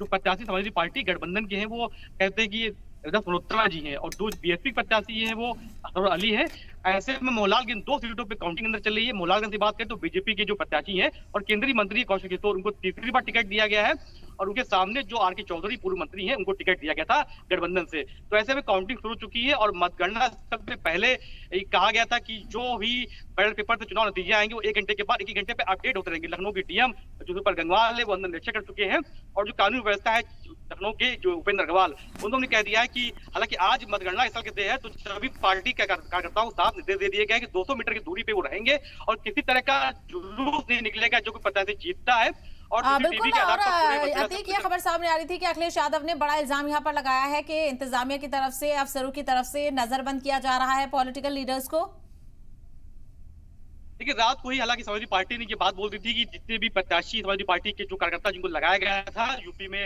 जो प्रत्याशी समाजवादी पार्टी गठबंधन के हैं वो कहते हैं कि दस मल्होत्रा जी हैं और दो बीएसपी प्रत्याशी हैं वो असगर अली हैं। ऐसे में मोलालगंज 2 सीटों पे काउंटिंग अंदर चल रही है। मोलालगंज की बात करें तो बीजेपी के जो प्रत्याशी हैं और केंद्रीय मंत्री कौशल किशोर, उनको तीसरी बार टिकट दिया गया है और उनके सामने जो आर के चौधरी पूर्व मंत्री हैं उनको टिकट दिया गया था गठबंधन से। तो ऐसे में काउंटिंग शुरू हो चुकी है और मतगणना सबसे पहले कहा गया था कि जो भी बैलेट पेपर से चुनाव नतीजे आएंगे वो 1 घंटे के बाद 1 घंटे पे अपडेट होते रहेंगे। लखनऊ के डीएम जो सुपर गंगवाल है वो अंदर निरीक्षण कर चुके हैं और जो कानून व्यवस्था है लखनऊ के जो उपेंद्र अग्रवाल उन्होंने कह दिया है कि हालांकि आज मतगणना स्थल के है तो सभी पार्टी के कार्यकर्ताओं को साफ निर्देश दे दिए गए कि 200 मीटर की दूरी पे वो रहेंगे और किसी तरह का जुलूस नहीं निकलेगा जो कोई प्रत्याशी जीतता है। और बिल्कुल। और अतीक ये खबर सामने आ रही थी कि अखिलेश यादव ने बड़ा इल्जाम यहाँ पर लगाया है कि इंतजामिया की तरफ से, अफसरों की तरफ से नजरबंद किया जा रहा है पॉलिटिकल लीडर्स को। देखिए रात को ही हालांकि समाजवादी पार्टी ने ये बात बोल दी थी कि जितने भी प्रत्याशी समाजवादी पार्टी के जो कार्यकर्ता जिनको लगाया गया था यूपी में